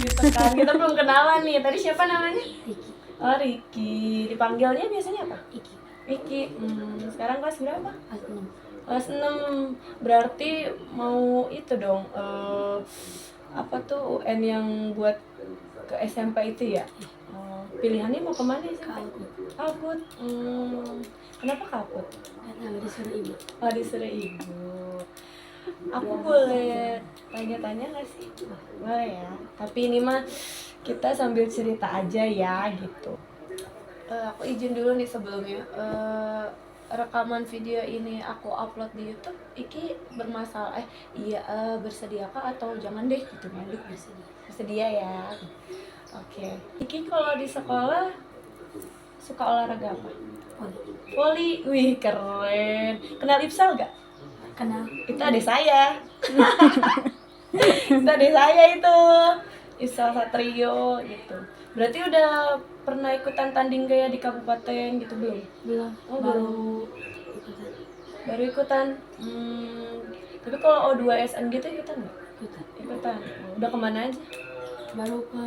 gitu kan. Kita belum kenalan nih. Tadi siapa namanya? Riki. Oh, Riki. Dipanggilnya biasanya apa? Iki. Riki. Sekarang kelas berapa? Kelas 6. Kelas 6. Berarti mau itu dong. Apa tuh UN yang buat ke SMP itu ya? Pilihannya mau kemana sih? Kalkut. Kalkut. Kenapa kalkut? Gak tahu disuruh ibu. Oh, disuruh ibu. Aku boleh tanya-tanya nggak sih? Boleh ya. Tapi ini mah kita sambil cerita aja ya gitu. Aku izin dulu nih sebelumnya. Rekaman video ini aku upload di YouTube. Iki bermasalah. Bersediakah atau jangan deh gitu kan? Bersedia ya. Oke. Iki kalau di sekolah suka olahraga apa? Voli. Wih, keren. Kenal Ipsal gak? Kenal. Itu adik saya. Itu adik saya itu. Ipsal Satrio gitu. Berarti udah pernah ikutan tanding gaya di kabupaten gitu belum? Belum. Oh, Baru ikutan. Baru ikutan. Tapi kalau O2SN gitu ikutan nggak? Ikutan. Udah kemana aja? Baru ke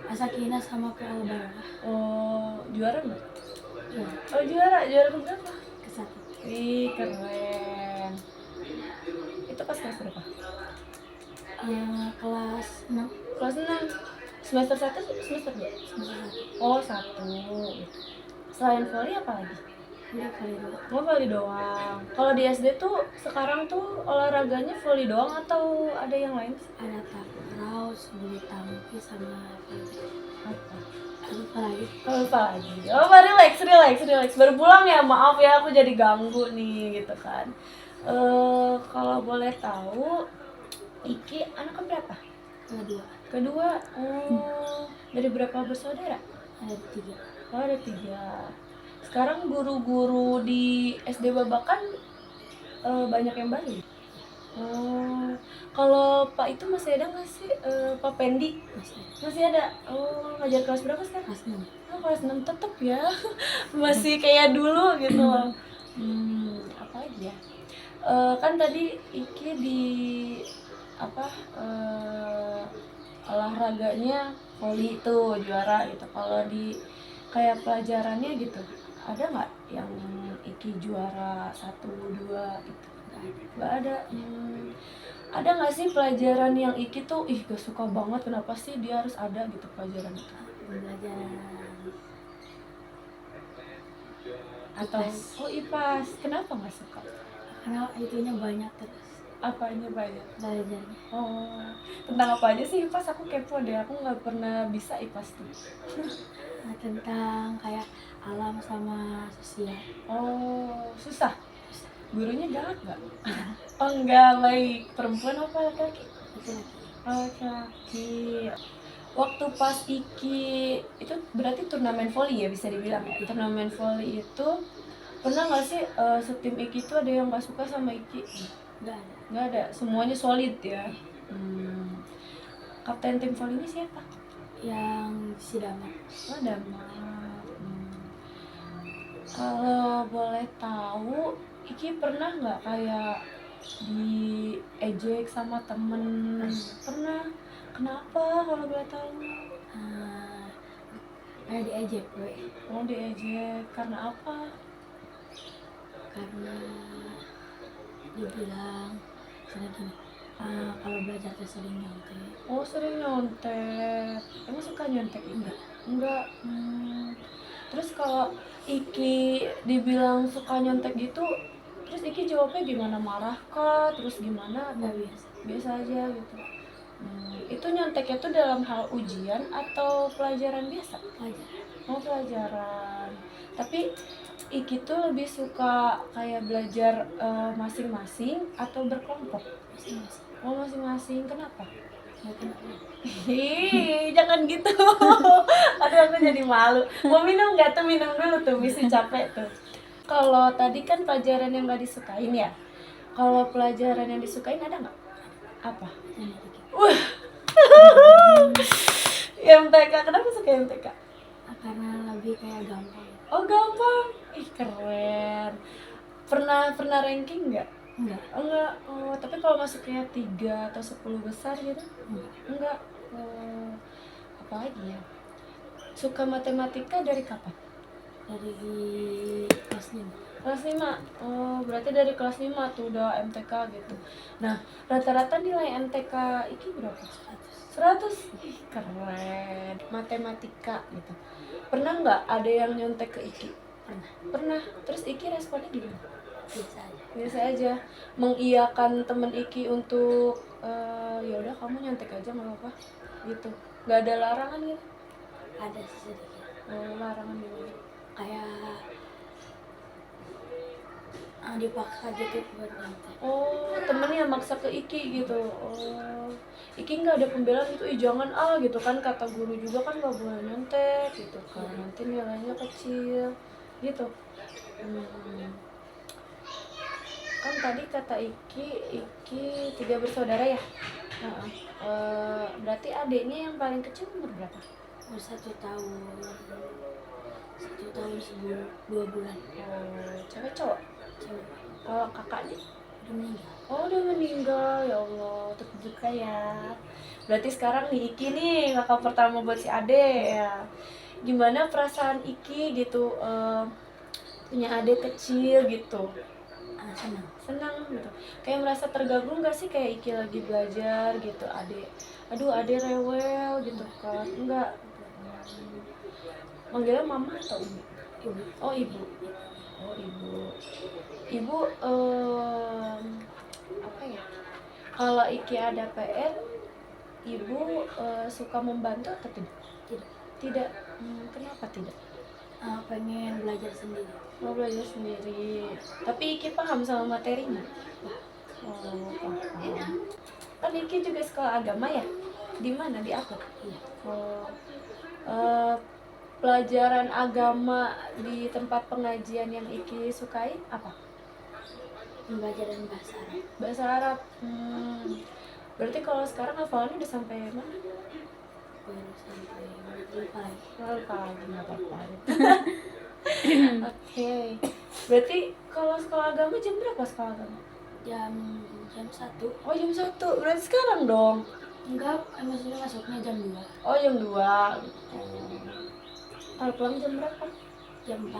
Asakina sama ke Alabama. Oh, juara nggak? Ya, Oh, juara ke berapa? ke 1. Wih, keren. Itu pas kelas berapa? Kelas 6. Kelas 6. Semester 1, semester 2? Semester 1. Oh, 1. Selain volley apa lagi? Udah kali 2. Oh, volley doang. Kalau di SD tuh sekarang tuh olahraganya volley doang atau ada yang lain sih? Ada takraw, bulu tangkis sama Apa? apa lagi? Lupa lagi. Oh, relax. Baru pulang ya, maaf ya aku jadi ganggu nih gitu kan. Kalau boleh tahu, Iki anak keberapa? Kedua. Kedua. Dari berapa bersaudara? Ada 3. Oh, ada 3. Sekarang guru-guru di SD Babakan banyak yang baru. Kalau Pak itu masih ada nggak sih, Pak Pendi? Masih ada. Oh, ngajar kelas berapa sekarang? Kelas 6. Oh, kelas 6 tetep ya. Masih kayak dulu gitu loh. Apa lagi ya? Kan tadi Iki di apa olahraganya volley itu juara gitu. Kalau di kayak pelajarannya gitu, ada nggak yang Iki juara 1, 2 gitu? Nggak ada. Ada nggak sih pelajaran yang Iki tuh gak suka banget, kenapa sih dia harus ada gitu pelajaran itu? Belajar Atau IPAS, kenapa nggak suka? karena itunya banyak terus Apanya banyak? belajarnya. Oh, tentang apa aja sih IPAS? Aku kepo deh, aku nggak pernah bisa IPAS tuh. Tentang kayak alam sama sosial. Oh, susah? Gurunya galak nggak? Oh, enggak, baik. Perempuan apa laki-laki? Laki-laki. Waktu pas Iki itu berarti turnamen volley ya, bisa dibilang ya. Turnamen volley itu pernah nggak sih setim Iki itu ada yang nggak suka sama Iki? Nggak ada, semuanya solid ya. Kapten tim volley-nya siapa? Yang si Damar. Oh, Damar. Kalau boleh tahu, Iki pernah nggak kayak diejek sama temen? Pernah. Kenapa kalau boleh tahu? Kayak diejek gue Oh, diejek karena apa? karena dibilang misalnya gini, kalau belajar tuh sering nyontek. Oh, sering nyontek. Emang suka nyontek? Enggak. Terus kalau Iki dibilang suka nyontek gitu, terus Iki jawabnya gimana? Marah kah? Terus gimana? Nggak biasa. Biasa aja gitu. Itu nyonteknya tuh dalam hal ujian atau pelajaran biasa? Pelajaran. Oh, pelajaran. Tapi Iki tuh lebih suka kayak belajar masing-masing atau berkelompok? Masing-masing. Oh, masing-masing. Kenapa? Nggak kenapa. Ih, jangan gitu. Aduh, aku jadi malu. Mau minum nggak tuh? Minum dulu tuh, misi capek tuh. Kalau tadi kan pelajaran yang nggak disukain ya. Kalau pelajaran yang disukain ada nggak? Apa? Wah. MTK, kenapa suka MTK? Karena lebih kayak gampang. Oh, gampang. Ih, keren. Pernah ranking nggak? Enggak. Oh, tapi kalau masuknya 3 atau 10 besar gitu? Enggak. Oh, apa lagi ya? Suka matematika dari kapan? Dari kelas 5. Kelas 5. Oh, berarti dari kelas 5 tuh udah MTK gitu. Nah, rata-rata nilai MTK Iki berapa? 100. Ih, keren. Matematika gitu. Pernah nggak ada yang nyontek ke Iki? Pernah. Terus Iki responnya gimana? Biasa aja. Biasa aja. Mengiyakan temen Iki untuk ya udah kamu nyontek aja nggak apa-apa gitu. Nggak ada larangan gitu. Ada sih sedikit. Oh, larangan gimana? Kayak dipaksa gitu buat nyontek. Oh, temennya maksa ke Iki gitu. Oh, Iki nggak ada pembelaan gitu, ih jangan gitu kan, kata guru juga kan nggak boleh nyontek gitu kan, nanti nilainya kecil gitu. Hmm. Kan tadi kata Iki 3 bersaudara ya. Heeh. Berarti adiknya yang paling kecil umur berapa? Umur 1 tahun 2 bulan. Oh, cewek cowok? Cewek. Kalau kakaknya? Udah meninggal. Oh, udah meninggal, ya Allah, turut duka ya. Berarti sekarang nih Iki nih kakak pertama buat si Ade ya. Gimana perasaan Iki gitu punya adik kecil gitu? Senang. Senang gitu. Kayak merasa tergabung gak sih kayak Iki lagi belajar gitu, Ade. Aduh, Ade rewel gitu kan. Enggak. Manggilnya mama atau ibu? Ibu. Oh, ibu. Oh, ibu. Ibu apa ya? Kalau Iki ada PR, ibu suka membantu atau tidak? Tidak. Tidak. Kenapa tidak? Pengen belajar sendiri. Mau belajar sendiri. Tapi Iki paham sama materinya. Oh, paham. Kan Iki juga sekolah agama ya? Di mana? Di apa? Iya. Oh, eh, pelajaran agama di tempat pengajian yang Iki sukai apa? Pembelajaran bahasa Arab. Bahasa Arab. Berarti kalau sekarang hafalannya udah sampai mana? Baru sampai lupa lagi. Lupa lagi, nggak apa-apa. Oke. Berarti kalau sekolah agama jam berapa sekolah agama? Jam 1. Oh, jam 1. Berarti sekarang dong. Enggak, maksudnya masuknya jam 2. Oh, jam 2. Kalau pulang jam berapa? Jam 4.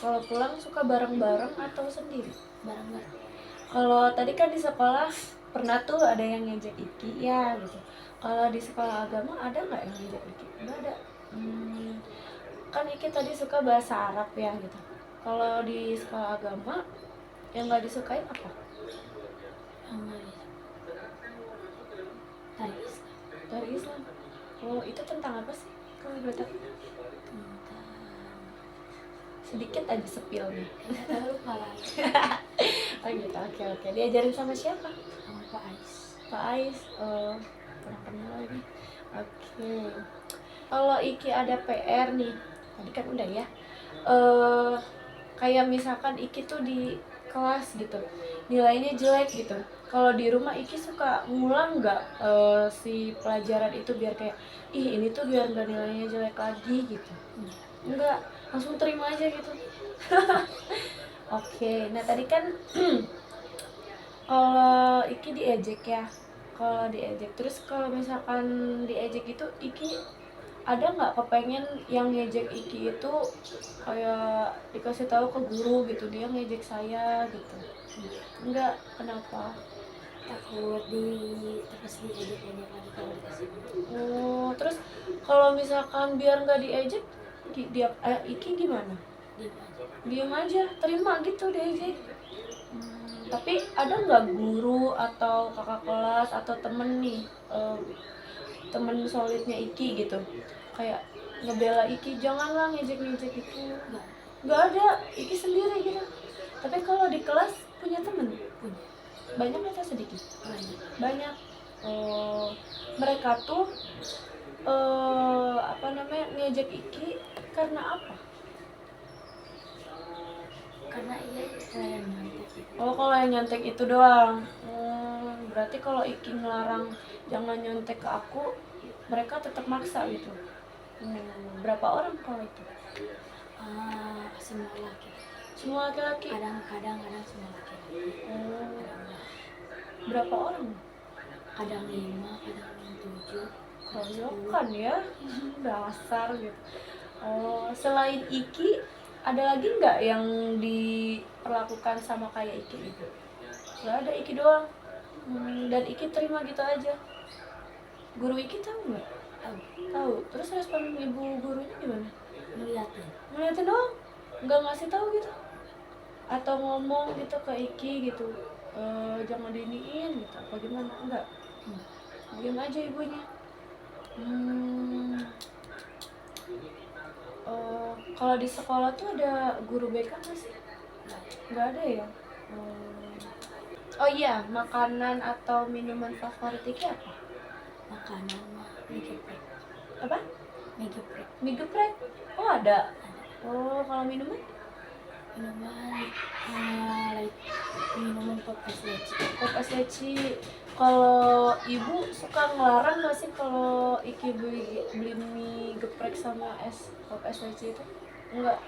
Kalau pulang suka bareng-bareng atau sendiri? Bareng-bareng. Kalau tadi kan di sekolah pernah tuh ada yang ngejek Iki ya gitu. Kalau di sekolah agama ada nggak yang ngejek Iki? Nggak ada. Kan Iki tadi suka bahasa Arab ya gitu. Kalau di sekolah agama yang nggak disukain apa? Yang dari Islam. Dari Islam. Oh, itu tentang apa sih? Kalau boleh tahu? Tentang Sedikit aja spill nih. nggak tahu lupa lagi. Oh gitu, oke. Diajarin sama siapa? Sama Pak Ais. Pak Ais. Oh, kurang kenal lagi. Oke. Kalau Iki ada PR nih, tadi kan udah ya. Kayak misalkan Iki tuh di kelas gitu, nilainya jelek gitu. Kalau di rumah Iki suka ngulang nggak si pelajaran itu biar kayak, ih ini tuh biar nggak nilainya jelek lagi gitu. Enggak, langsung terima aja gitu. Oke, nah tadi kan kalau Iki diejek ya, kalau diejek terus kalau misalkan diejek itu Iki ada nggak kepengen yang ngejek Iki itu kayak dikasih tahu ke guru gitu, dia ngejek saya gitu? Enggak, kenapa? Takut terus diejek lagi kalau dikasih. Oh, terus kalau misalkan biar nggak diejek, dia Iki gimana? Diam aja. Diem aja, terima gitu diejek. Tapi ada nggak guru atau kakak kelas atau temen nih, temen solidnya Iki gitu, kayak ngebela Iki, janganlah ngejek-ngejek itu? Nggak ada, Iki sendiri gitu. Tapi kalau di kelas punya temen? Punya. Banyak atau sedikit? Banyak. Oh, mereka tuh ngejek Iki karena apa? Karena iya kayak nyontek. Oh, kalau yang nyontek itu doang. Berarti kalau Iki ngelarang jangan nyontek ke aku, mereka tetap maksa gitu. Berapa orang kalau itu? Semua laki. Semua laki-laki. Kadang semua laki-laki, Oh, kadang enggak. berapa orang? Kadang 5, kadang 7, kadang 10. Kan ya, dasar gitu. Oh, selain Iki, ada lagi nggak yang diperlakukan sama kayak Iki itu? Nggak ada, Iki doang. Dan Iki terima gitu aja. Guru Iki tahu nggak? Tahu, Tahu. Terus respon ibu gurunya gimana? ngeliatin. Ngeliatin doang, nggak ngasih tahu gitu? Atau ngomong gitu ke Iki gitu, jangan diniin gitu, apa gimana? Enggak. Enggak, Diam aja ibunya. Hmm, kalau di sekolah tuh ada guru BK nggak sih? enggak. Nggak ada ya? Hmm. Oh iya, makanan atau minuman favorit Iki apa? Makanan mah mie geprek. Apa? Mie geprek. Mie geprek? Oh ada. Ada. Oh, kalau minuman? Minuman light, minuman pop es leci. Pop es leci. Kalau ibu suka ngelarang nggak sih kalau Iki beli mie geprek sama es pop es leci itu? Enggak.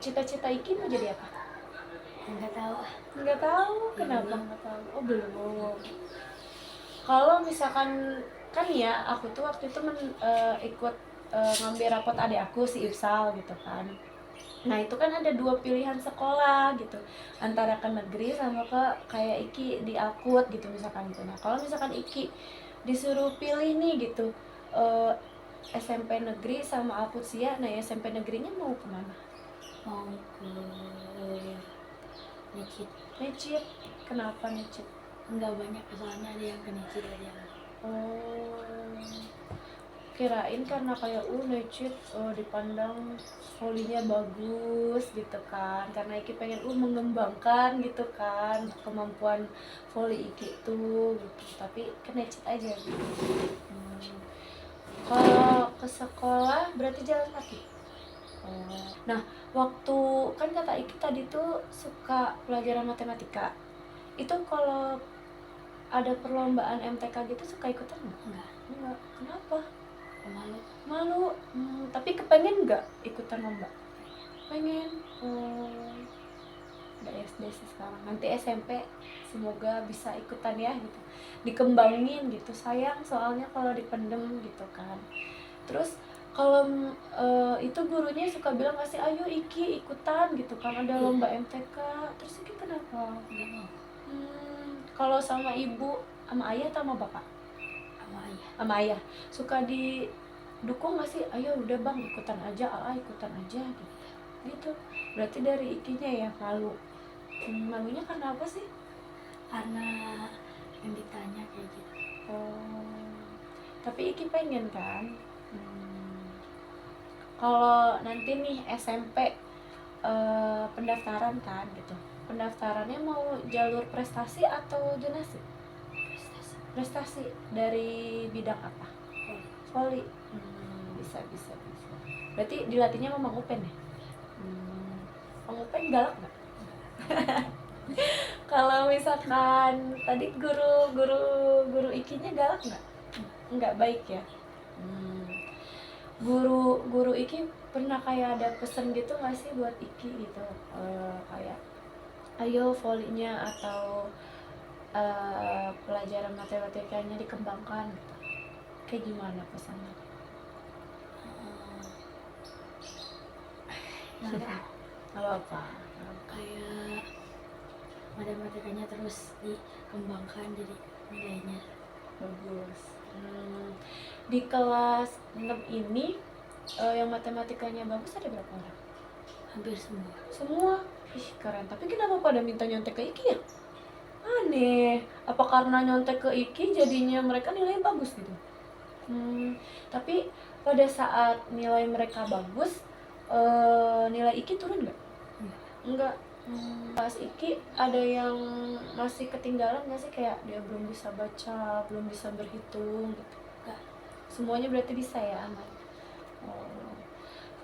Cita-cita Iki mau jadi apa? Enggak tahu. Nggak tahu. Kenapa Belum. nggak tahu? Oh belum. Kalau misalkan kan ya aku tuh waktu itu ikut ngambil rapot adik aku si Ifsal gitu kan. Nah itu kan ada 2 pilihan sekolah gitu, antara ke negeri sama ke kayak Iki di Akut gitu misalkan gitu. Nah kalau misalkan Iki disuruh pilih nih gitu, eh, SMP negeri sama Akut Sia, nah ya SMP negerinya mau kemana? Mau ke Necit. Necit. Kenapa Necit? Enggak banyak, soalnya ada yang ke Necit, ada yang Oh, kirain karena kayak Necit dipandang volinya bagus gitu kan, karena Iki pengen mengembangkan gitu kan kemampuan voli Iki tuh gitu, tapi ke Necit aja gitu. Kalau ke sekolah berarti jalan kaki. Nah waktu kan kata Iki tadi tuh suka pelajaran matematika, itu kalau ada perlombaan MTK gitu suka ikutan nggak? enggak. Enggak. Kenapa? Pemalu. Malu. Tapi kepengen nggak ikutan lomba? Pengen. Udah SD sih sekarang, nanti SMP semoga bisa ikutan ya gitu, dikembangin gitu. Sayang soalnya kalau dipendem gitu kan. Terus kalau itu gurunya suka bilang kasih ayo Iki ikutan gitu kan, ada lomba MTK. Terus Iki kenapa? Enggak mau. Kalau sama ibu sama ayah atau sama bapak? Sama ayah. Sama ayah suka didukung nggak sih? Ayo udah bang ikutan aja, ikutan aja gitu. Berarti dari Ikinya ya malu. Malunya karena apa sih? Karena yang ditanya kayak gitu. Oh, tapi Iki pengen kan? Kalau nanti nih SMP pendaftaran kan gitu, pendaftarannya mau jalur prestasi atau jonasi? Prestasi. Prestasi dari bidang apa? Poli. Voli. Bisa. Berarti dilatihnya sama Mang Upen ya? Mang Upen galak nggak? Kalau misalkan tadi guru Ikinya galak nggak? Nggak baik ya? Guru Iki pernah kayak ada pesan gitu nggak sih buat Iki gitu? Kayak ayo volinya atau pelajaran matematikanya dikembangkan gitu. Kayak gimana pesannya? Enggak. Apa? Kayak matematikanya terus dikembangkan jadi nilainya Bagus. Di kelas 6 ini yang matematikanya bagus ada berapa orang? hampir semua. Semua. Ih keren. Tapi kenapa pada minta nyontek ke Iki ya? Aneh. Apa karena nyontek ke Iki jadinya mereka nilainya bagus gitu? Tapi pada saat nilai mereka bagus, nilai Iki turun nggak? Enggak. Pas Iki ada yang masih ketinggalan nggak sih, kayak dia belum bisa baca, belum bisa berhitung gitu? Enggak. Semuanya berarti bisa ya, aman.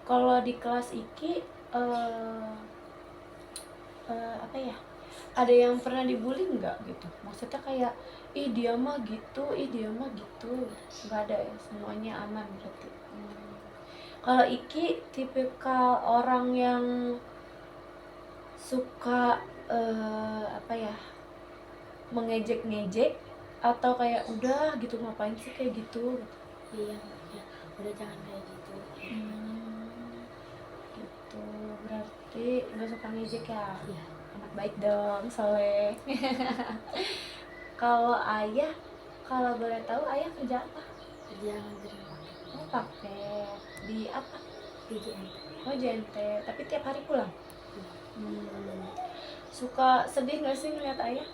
Kalau di kelas Iki apa ya? Ada yang pernah dibully nggak gitu? Maksudnya kayak ih dia mah gitu, nggak ada ya, semuanya aman berarti. Kalau Iki tipikal orang yang suka apa ya, mengejek-ngejek atau kayak udah gitu ngapain sih kayak gitu? Iya, ya udah jangan kayak gitu. Gitu berarti nggak suka ngejek ya? Iya. Anak baik dong, soleh. Kalau ayah, kalau boleh tahu ayah kerja apa? Kerja ngantri Oh, pakai di apa? di JNT. Oh, JNT, tapi tiap hari pulang. Iya. Suka sedih nggak sih ngeliat ayah?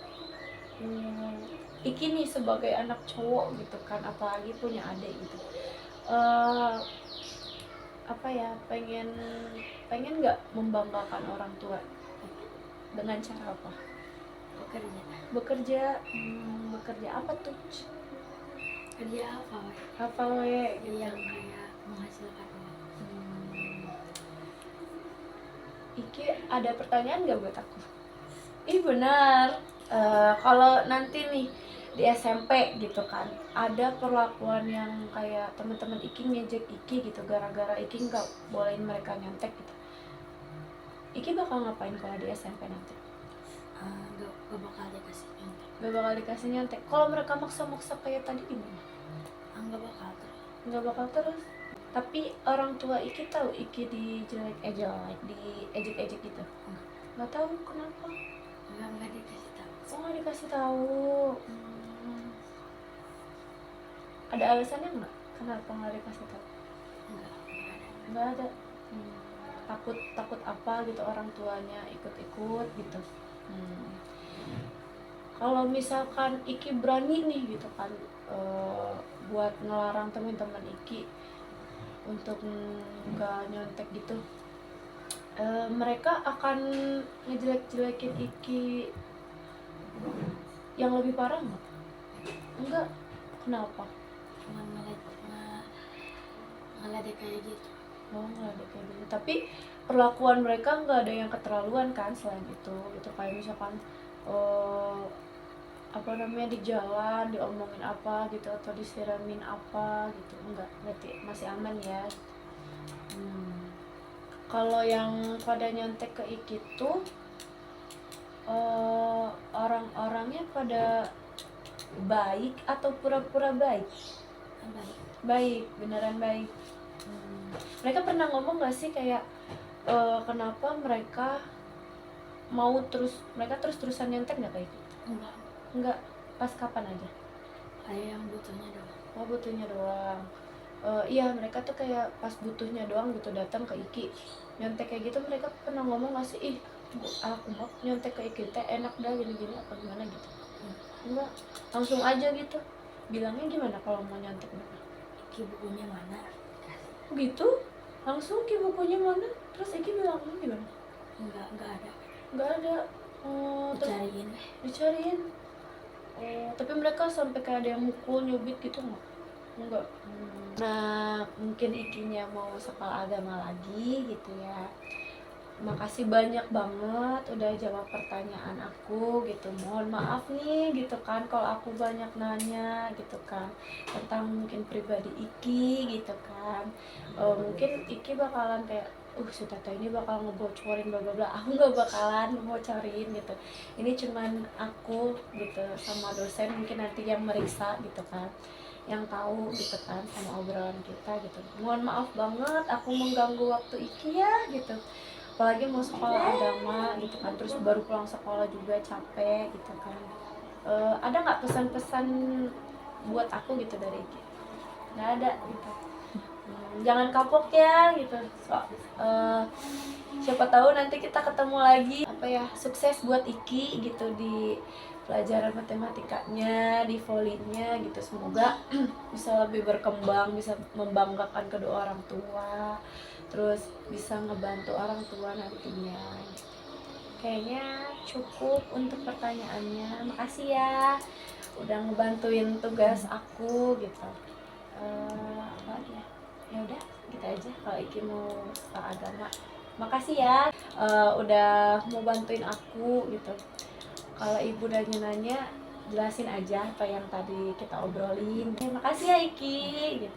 Iki nih sebagai anak cowok gitu kan, apalagi punya adik gitu. Apa ya, pengen nggak membanggakan orang tua dengan cara apa? Bekerja. Bekerja, bekerja apa tuh? Kerja apa? Weh? Apa we? Gitu. Yang kayak menghasilkan uang. Iki ada pertanyaan nggak buat aku? Ih benar. Kalau nanti nih di SMP gitu kan, ada perlakuan yang kayak teman-teman Iki ngejek Iki gitu, gara-gara Iki nggak bolehin mereka nyontek gitu. Iki bakal ngapain kalau di SMP nanti? Gak bakal dikasih nyontek. Gak bakal dikasih nyontek. Kalau mereka maksa-maksa kayak tadi gimana? Gak bakal terus. Nggak bakal terus. Tapi orang tua Iki tahu Iki diejek-ejek gitu. Nggak tahu kenapa. Nggak dikasih tahu. Oh, nggak dikasih tahu. Ada alasannya nggak? Kenapa nggak dikasih tahu? Nggak ada. Nggak ada. Takut apa gitu orang tuanya ikut-ikut gitu. Kalau misalkan Iki berani nih gitu kan, buat ngelarang teman-teman Iki untuk nggak nyontek gitu, mereka akan ngejelek-jelekin Iki yang lebih parah nggak? Enggak. Kenapa? Cuma ngeledek kayak gitu. Oh, nggak ada kayak gitu. Tapi perlakuan mereka nggak ada yang keterlaluan kan selain itu. Itu kayak misalkan apa namanya, di jalan diomongin apa gitu atau disiramin apa gitu, enggak, berarti masih aman ya. Kalau yang pada nyontek ke Iki tuh orang-orangnya pada baik atau pura-pura baik? Baik. Baik, beneran baik. Mereka pernah ngomong gak sih kayak kenapa mereka terus-terusan nyontek nggak kayak gitu? Enggak. Pas kapan aja? Kayak yang butuhnya doang. Oh, butuhnya doang. Iya, mereka tuh kayak pas butuhnya doang gitu datang ke Iki nyontek kayak gitu. Mereka pernah ngomong gak sih, ih aku mau nyontek ke Iki teh enak dah gini-gini apa gimana gitu? Enggak, langsung aja gitu. Bilangnya gimana kalau mau nyontek mereka? Iki bukunya mana? Gitu? Langsung Ki bukunya mana? Terus Iki bilangnya gimana? Nggak ada. Nggak ada. Terus Dicariin. dicariin. Tapi mereka sampai kayak ada yang mukul, nyubit gitu nggak? Enggak. Nah, mungkin Ikinya mau sekolah agama lagi gitu ya. Makasih banyak banget udah jawab pertanyaan aku gitu. Mohon maaf nih gitu kan kalau aku banyak nanya gitu kan tentang mungkin pribadi Iki gitu kan. Mungkin Iki bakalan kayak si Tata ini bakal ngebocorin bla bla bla. Aku nggak bakalan ngebocorin gitu. Ini cuman aku gitu sama dosen mungkin nanti yang meriksa gitu kan, yang tahu gitu kan sama obrolan kita gitu. Mohon maaf banget aku mengganggu waktu Iki ya gitu. Apalagi mau sekolah agama gitu kan, terus baru pulang sekolah juga capek gitu kan. Ada nggak pesan-pesan buat aku gitu dari Iki? Nggak ada gitu. Jangan kapok ya gitu. Siapa tahu nanti kita ketemu lagi. Apa ya, sukses buat Iki gitu di pelajaran matematikanya, di volinya gitu. Semoga bisa lebih berkembang, bisa membanggakan kedua orang tua, terus bisa ngebantu orang tua nantinya. Kayaknya cukup untuk pertanyaannya. Makasih ya udah ngebantuin tugas aku gitu. Apa lagi ya? Ya udah gitu aja kalau Iki mau ke agama. Makasih ya udah mau bantuin aku gitu. Kalau ibu nanya-nanya, jelasin aja apa yang tadi kita obrolin. Makasih ya Iki gitu.